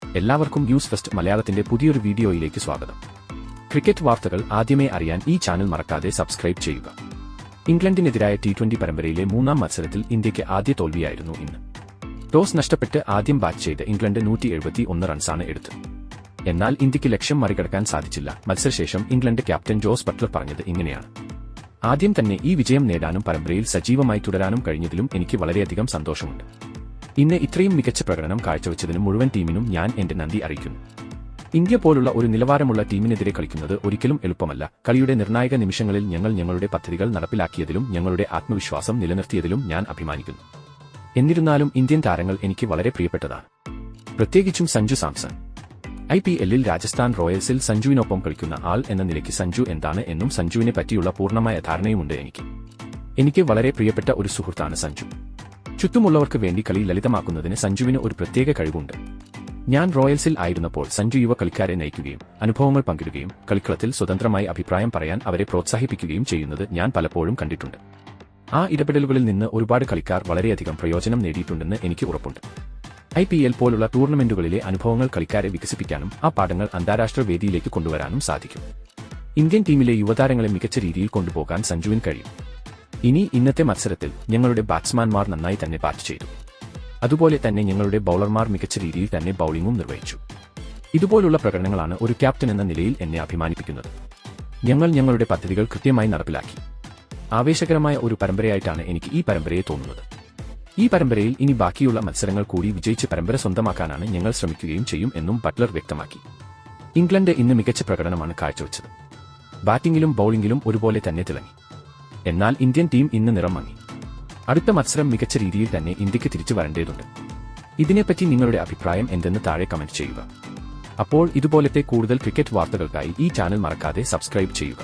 എല്ലാവർക്കും news first മലയാളത്തിന്റെ പുതിയൊരു വീഡിയോയിലേക്ക് സ്വാഗതം. ക്രിക്കറ്റ് വാർത്തകൾ ആദ്യമേ അറിയാൻ ഈ ചാനൽ മറക്കാതെ സബ്സ്ക്രൈബ് ചെയ്യുക. ഇംഗ്ലണ്ടിനെതിരായ T20 പരമ്പരയിലെ മൂന്നാം മത്സരത്തിൽ ഇന്ത്യയ്ക്ക് ആദ്യ തോൽവിയായിരുന്നു ഇന്ന്. ടോസ് നഷ്ടപ്പെട്ട് ആദ്യം ബാറ്റ് ചെയ്ത ഇംഗ്ലണ്ട് 171 റൺസാണ് എടുത്തത്. എന്നാൽ ഇന്ത്യയ്ക്ക് ലക്ഷ്യം മറികടക്കാൻ സാധിച്ചില്ല. മത്സരശേഷം ഇംഗ്ലണ്ട് ക്യാപ്റ്റൻ ജോസ് ബട്ട്ലർ പറഞ്ഞത് ഇങ്ങനെയാണ്: ആദ്യം തന്നെ ഈ വിജയം നേടാനും പരമ്പരയിൽ സജീവമായി തുടരാനും കഴിഞ്ഞതിലും എനിക്ക് വളരെയധികം സന്തോഷമുണ്ട്. ഇന്ന് ഇത്രയും മികച്ച പ്രകടനം കാഴ്ചവെച്ചതിന് മുഴുവൻ ടീമിനും ഞാൻ എന്റെ നന്ദി അറിയിക്കുന്നു. ഇന്ത്യ പോലുള്ള ഒരു നിലവാരമുള്ള ടീമിനെതിരെ കളിക്കുന്നത് ഒരിക്കലും എളുപ്പമല്ല. കളിയുടെ നിർണായക നിമിഷങ്ങളിൽ ഞങ്ങൾ ഞങ്ങളുടെ പദ്ധതികൾ നടപ്പിലാക്കിയതിലും ഞങ്ങളുടെ ആത്മവിശ്വാസം നിലനിർത്തിയതിലും ഞാൻ അഭിമാനിക്കുന്നു. എന്നിരുന്നാലും ഇന്ത്യൻ താരങ്ങൾ എനിക്ക് വളരെ പ്രിയപ്പെട്ടതാണ്, പ്രത്യേകിച്ചും സഞ്ജു സാംസൺ. IPL-ൽ രാജസ്ഥാൻ റോയൽസിൽ സഞ്ജുവിനൊപ്പം കളിക്കുന്ന ആൾ എന്ന നിലയ്ക്ക് സഞ്ജു എന്താണ് എന്നും സഞ്ജുവിനെ പറ്റിയുള്ള പൂർണ്ണമായ ധാരണയുമുണ്ട് എനിക്ക് വളരെ പ്രിയപ്പെട്ട ഒരു സുഹൃത്താണ് സഞ്ജു. ചുറ്റുമുള്ളവർക്ക് വേണ്ടി കളി ലളിതമാക്കുന്നതിന് സഞ്ജുവിന് ഒരു പ്രത്യേക കഴിവുണ്ട്. ഞാൻ റോയൽസിൽ ആയിരുന്നപ്പോൾ സഞ്ജു യുവ കളിക്കാരെ നയിക്കുകയും അനുഭവങ്ങൾ പങ്കിടുകയും കളിക്കളത്തിൽ സ്വതന്ത്രമായി അഭിപ്രായം പറയാൻ അവരെ പ്രോത്സാഹിപ്പിക്കുകയും ചെയ്യുന്നത് ഞാൻ പലപ്പോഴും കണ്ടിട്ടുണ്ട്. ആ ഇടപെടലുകളിൽ നിന്ന് ഒരുപാട് കളിക്കാർ വളരെയധികം പ്രയോജനം നേടിയിട്ടുണ്ടെന്ന് എനിക്ക് ഉറപ്പുണ്ട്. IPL പോലുള്ള ടൂർണമെന്റുകളിലെ അനുഭവങ്ങൾ കളിക്കാരെ വികസിപ്പിക്കാനും ആ പാഠങ്ങൾ അന്താരാഷ്ട്ര വേദിയിലേക്ക് കൊണ്ടുവരാനും സാധിക്കും. ഇന്ത്യൻ ടീമിലെ യുവതാരങ്ങളെ മികച്ച രീതിയിൽ കൊണ്ടുപോകാൻ സഞ്ജുവിന് കഴിയും. ഇന്നത്തെ മത്സരത്തിൽ ഞങ്ങളുടെ ബാറ്റ്സ്മാൻമാർ നന്നായി തന്നെ ബാറ്റ് ചെയ്തു. അതുപോലെ തന്നെ ഞങ്ങളുടെ ബൌളർമാർ മികച്ച രീതിയിൽ തന്നെ ബൌളിംഗും നിർവഹിച്ചു. ഇതുപോലുള്ള പ്രകടനങ്ങളാണ് ഒരു ക്യാപ്റ്റൻ എന്ന നിലയിൽ എന്നെ അഭിമാനിപ്പിക്കുന്നത്. ഞങ്ങൾ ഞങ്ങളുടെ പദ്ധതികൾ കൃത്യമായി നടപ്പിലാക്കി. ആവേശകരമായ ഒരു പരമ്പരയായിട്ടാണ് എനിക്ക് ഈ പരമ്പരയെ തോന്നുന്നത്. ഈ പരമ്പരയിൽ ഇനി ബാക്കിയുള്ള മത്സരങ്ങൾ കൂടി വിജയിച്ച് പരമ്പര സ്വന്തമാക്കാനാണ് ഞങ്ങൾ ശ്രമിക്കുകയും ചെയ്യും എന്നും ബട്ട്ലർ വ്യക്തമാക്കി. ഇംഗ്ലണ്ട് ഇന്ന് മികച്ച പ്രകടനമാണ് കാഴ്ചവെച്ചത്. ബാറ്റിംഗിലും ബൌളിംഗിലും ഒരുപോലെ തന്നെ തിളങ്ങി. എന്നാൽ ഇന്ത്യൻ ടീം ഇന്ന് നിറം മങ്ങി. അടുത്ത മത്സരം മികച്ച രീതിയിൽ തന്നെ ഇന്ത്യക്ക് തിരിച്ചു വരേണ്ടതുണ്ട്. ഇതിനെപ്പറ്റി നിങ്ങളുടെ അഭിപ്രായം എന്തെന്ന് താഴെ കമന്റ് ചെയ്യുക. അപ്പോൾ ഇതുപോലത്തെ കൂടുതൽ ക്രിക്കറ്റ് വാർത്തകൾക്കായി ഈ ചാനൽ മറക്കാതെ സബ്സ്ക്രൈബ് ചെയ്യുക.